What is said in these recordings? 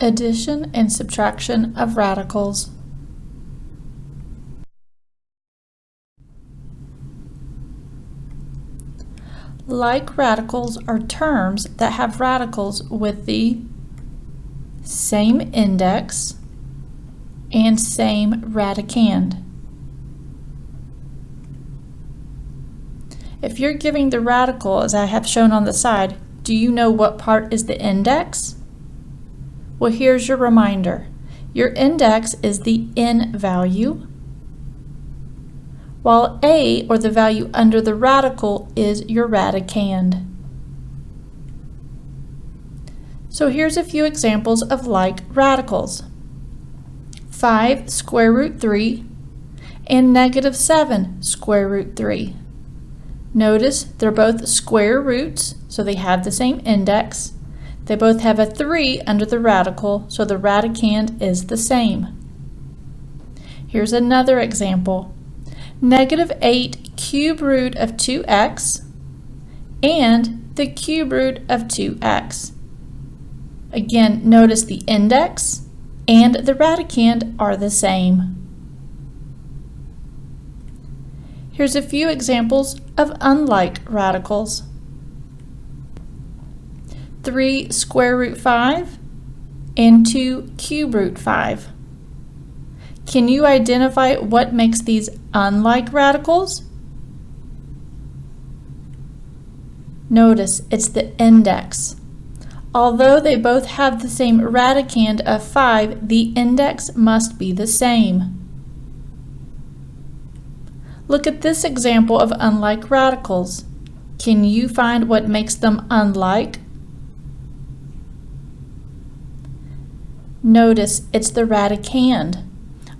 Addition and subtraction of radicals. Like radicals are terms that have radicals with the same index and same radicand. If you're giving the radical as I have shown on the side, do you know what part is the index? Well, here's your reminder. Your index is the n value, while a, or the value under the radical, is your radicand. So here's a few examples of like radicals. 5 square root 3 and -7 square root 3. Notice they're both square roots, so they have the same index. They both have a 3 under the radical, so the radicand is the same. Here's another example. -8 cube root of 2x and the cube root of 2x. Again, notice the index and the radicand are the same. Here's a few examples of unlike radicals. 3 square root 5 and 2 cube root 5. Can you identify what makes these unlike radicals? Notice it's the index. Although they both have the same radicand of 5, the index must be the same. Look at this example of unlike radicals. Can you find what makes them unlike? Notice it's the radicand.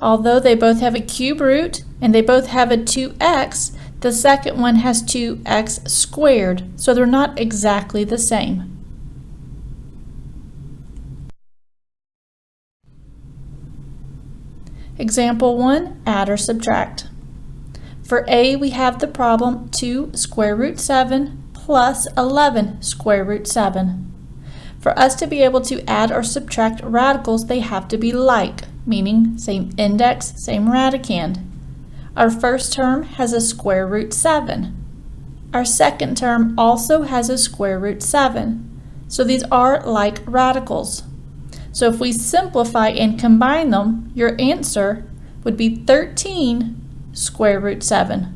Although they both have a cube root and they both have a 2x, the second one has 2x squared, so they're not exactly the same. Example 1, add or subtract. For A, we have the problem 2 square root 7 plus 11 square root 7. For us to be able to add or subtract radicals, they have to be like, meaning same index, same radicand. Our first term has a square root 7. Our second term also has a square root 7. So these are like radicals. So if we simplify and combine them, your answer would be 13 square root 7.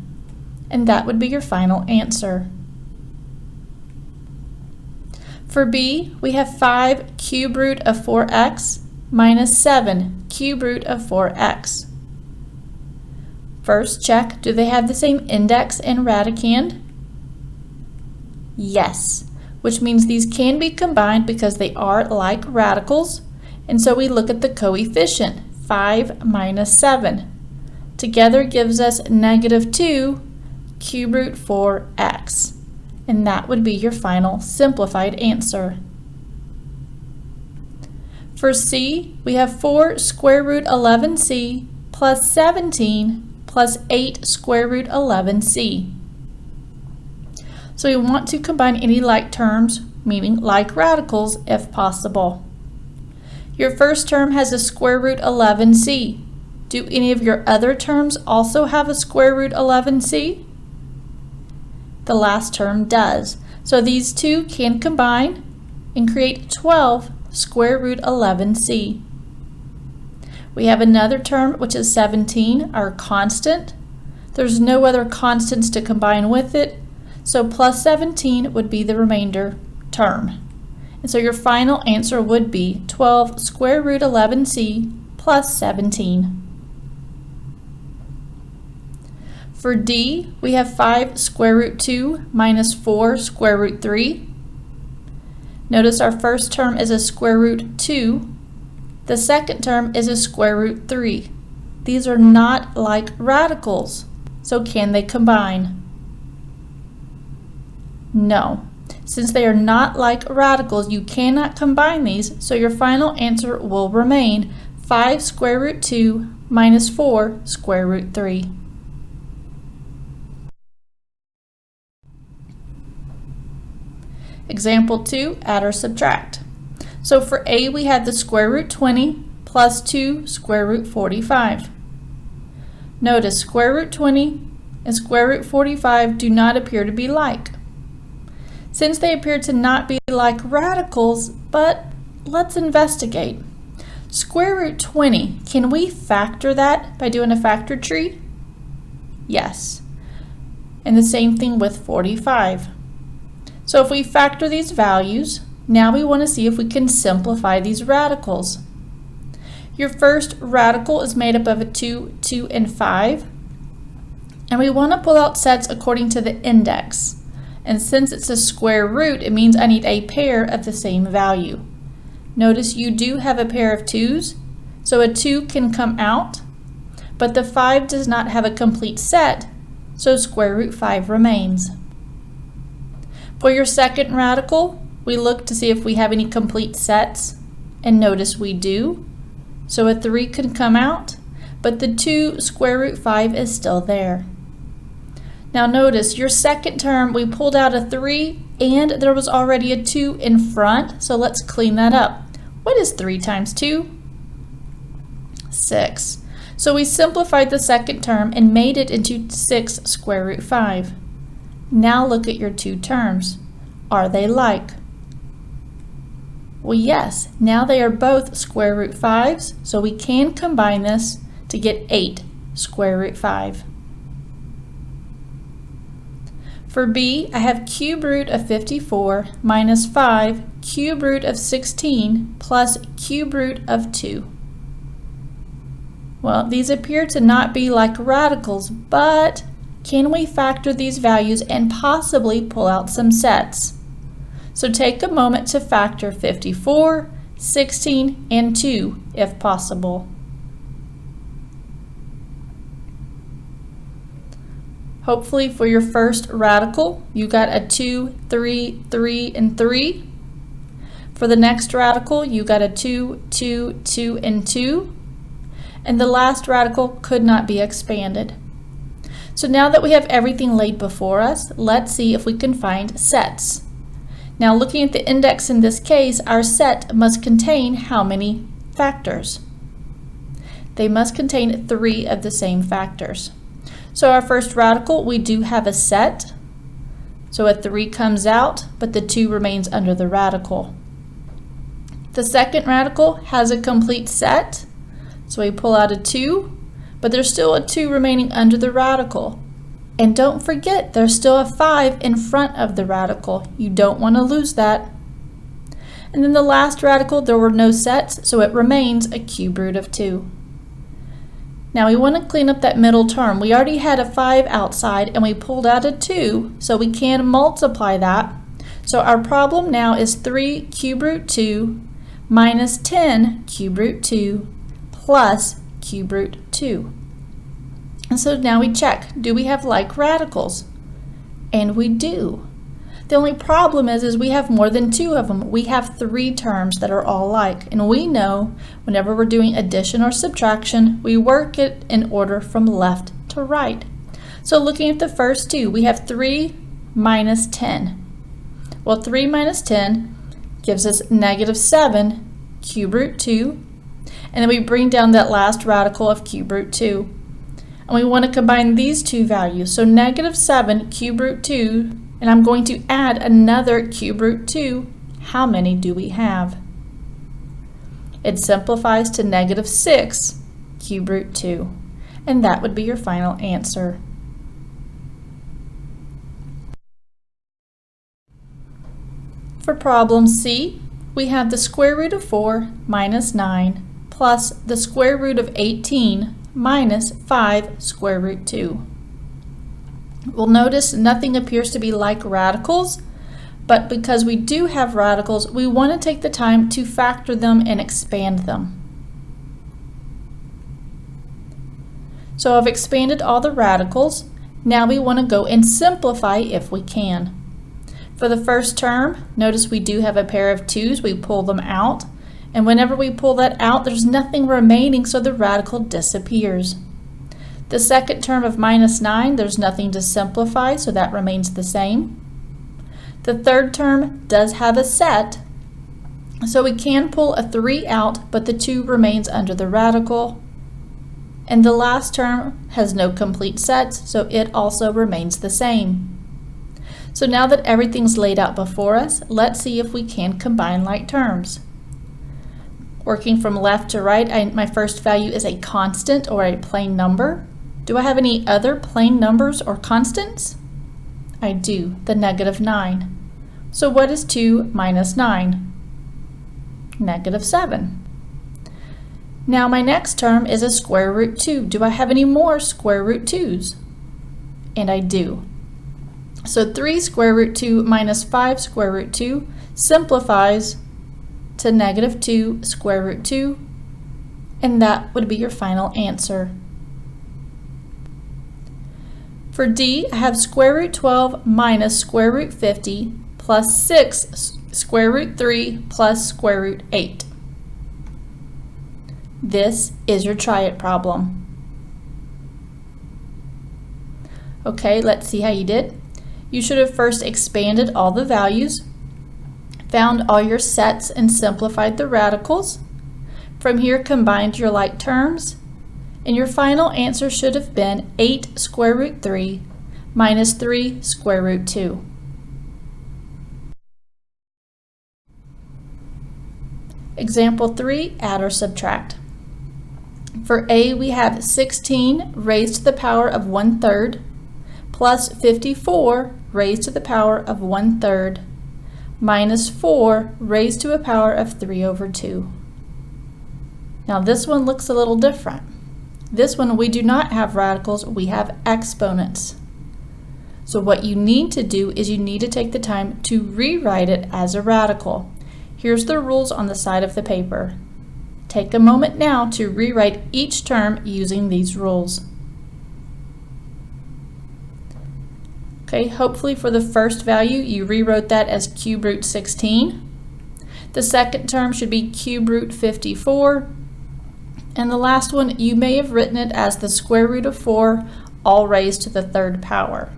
And that would be your final answer. For B, we have 5 cube root of 4x minus 7 cube root of 4x. First, check, do they have the same index and radicand? Yes, which means these can be combined because they are like radicals. And so we look at the coefficient, 5 minus 7. Together gives us -2 cube root 4x. And that would be your final simplified answer. For C, we have 4 square root 11c plus 17 plus 8 square root 11c. So we want to combine any like terms, meaning like radicals, if possible. Your first term has a square root 11c. Do any of your other terms also have a square root 11c? The last term does. So these two can combine and create 12 square root 11c. We have another term which is 17, our constant. There's no other constants to combine with it, so plus 17 would be the remainder term. And so your final answer would be 12 square root 11c plus 17. For D, we have 5 square root 2 minus 4 square root 3. Notice our first term is a square root 2. The second term is a square root 3. These are not like radicals, so can they combine? No. Since they are not like radicals, you cannot combine these, so your final answer will remain 5 square root 2 minus 4 square root 3. Example 2, add or subtract. So for A, we had the square root 20 plus 2 square root 45. Notice square root 20 and square root 45 do not appear to be like. Since they appear to not be like radicals, but let's investigate. Square root 20, can we factor that by doing a factor tree? Yes. And the same thing with 45. So if we factor these values, now we want to see if we can simplify these radicals. Your first radical is made up of a 2, 2, and 5. And we want to pull out sets according to the index. And since it's a square root, it means I need a pair of the same value. Notice you do have a pair of 2's, so a 2 can come out, but the 5 does not have a complete set, so square root 5 remains. For your second radical, we look to see if we have any complete sets, and notice we do. So a 3 can come out, but the 2 square root 5 is still there. Now notice your second term, we pulled out a 3 and there was already a 2 in front, so let's clean that up. What is 3 times 2? 6. So we simplified the second term and made it into 6 square root 5. Now look at your two terms. Are they like? Well, yes, now they are both square root 5's, so we can combine this to get 8 square root 5. For B, I have cube root of 54 minus 5 cube root of 16 plus cube root of 2. Well, these appear to not be like radicals, but can we factor these values and possibly pull out some sets? So take a moment to factor 54, 16, and 2 if possible. Hopefully for your first radical, you got a 2, 3, 3, and 3. For the next radical, you got a 2, 2, 2, and 2. And the last radical could not be expanded. So now that we have everything laid before us, let's see if we can find sets. Now looking at the index in this case, our set must contain how many factors? They must contain 3 of the same factors. So our first radical, we do have a set. So a 3 comes out, but the 2 remains under the radical. The second radical has a complete set. So we pull out a 2, but there's still a 2 remaining under the radical. And don't forget, there's still a 5 in front of the radical. You don't want to lose that. And then the last radical, there were no sets, so it remains a cube root of 2. Now we want to clean up that middle term. We already had a 5 outside and we pulled out a 2, so we can multiply that. So our problem now is 3 cube root 2 minus 10 cube root 2 plus cube root 2. And so now we check, do we have like radicals? And we do. The only problem is we have more than 2 of them. We have 3 terms that are all like, and we know whenever we're doing addition or subtraction, we work it in order from left to right. So looking at the first 2, we have 3 minus 10. Well, 3 minus 10 gives us negative 7 cube root 2, and then we bring down that last radical of cube root 2. And we want to combine these two values. So negative 7 cube root 2, and I'm going to add another cube root 2. How many do we have? It simplifies to negative 6 cube root 2. And that would be your final answer. For problem C, we have the square root of 4 minus 9 plus the square root of 18 minus 5 square root 2. We'll notice nothing appears to be like radicals, but because we do have radicals, we want to take the time to factor them and expand them. So I've expanded all the radicals. Now we want to go and simplify if we can. For the first term, notice we do have a pair of 2's. We pull them out. And whenever we pull that out, there's nothing remaining, so the radical disappears. The second term of minus 9, there's nothing to simplify, so that remains the same. The third term does have a set, So we can pull a 3 out, but the 2 remains under the radical. And the last term has no complete sets, so it also remains the same. So now that everything's laid out before us, let's see if we can combine like terms. Working from left to right, my first value is a constant or a plain number. Do I have any other plain numbers or constants? I do, the -9. So what is 2 minus 9? -7. Now my next term is a square root 2. Do I have any more square root 2's? And I do. So 3 square root 2 minus 5 square root 2 simplifies to -2 square root 2, and that would be your final answer. For D, I have square root 12 minus square root 50 plus 6 square root 3 plus square root 8. This is your try it problem. Okay, let's see how you did. You should have first expanded all the values, found all your sets and simplified the radicals. From here, combined your like terms, and your final answer should have been 8 square root 3 minus 3 square root 2. Example 3, add or subtract. For A, we have 16 raised to the power of 1/3 plus 54 raised to the power of 1/3 minus 4 raised to a power of 3/2. Now this one looks a little different. This one we do not have radicals, we have exponents. So what you need to do is you need to take the time to rewrite it as a radical. Here's the rules on the side of the paper. Take a moment now to rewrite each term using these rules. Okay, hopefully for the first value you rewrote that as cube root 16. The second term should be cube root 54. And the last one, you may have written it as the square root of 4 all raised to the 3rd power.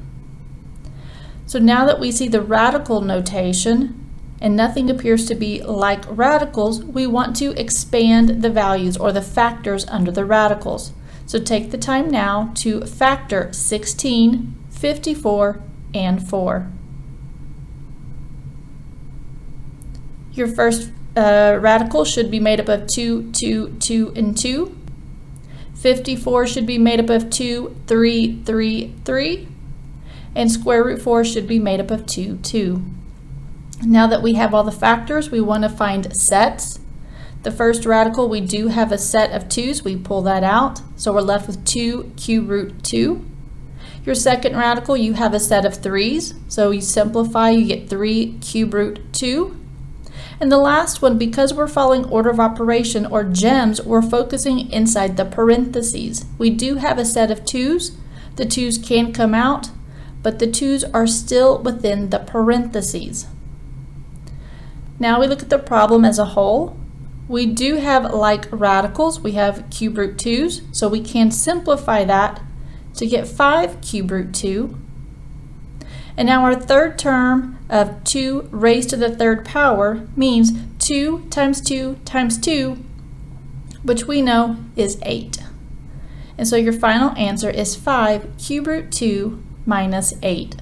So now that we see the radical notation and nothing appears to be like radicals, we want to expand the values or the factors under the radicals. So take the time now to factor 16, 54, and 4. Your first radical should be made up of 2, 2, 2, and 2. 54 should be made up of 2, 3, 3, 3. And square root 4 should be made up of 2, 2. Now that we have all the factors, we want to find sets. The first radical, we do have a set of 2's. We pull that out. So we're left with 2 cube root 2. Your second radical, you have a set of 3's. So you simplify, you get 3 cube root 2. And the last one, because we're following order of operation or gems, we're focusing inside the parentheses. We do have a set of 2's. The 2's can come out, but the 2's are still within the parentheses. Now we look at the problem as a whole. We do have like radicals. We have cube root 2's, so we can simplify that to get 5 cube root 2. And now our third term of 2 raised to the 3rd power means 2 times 2 times 2, which we know is 8. And so your final answer is 5 cube root 2 minus 8.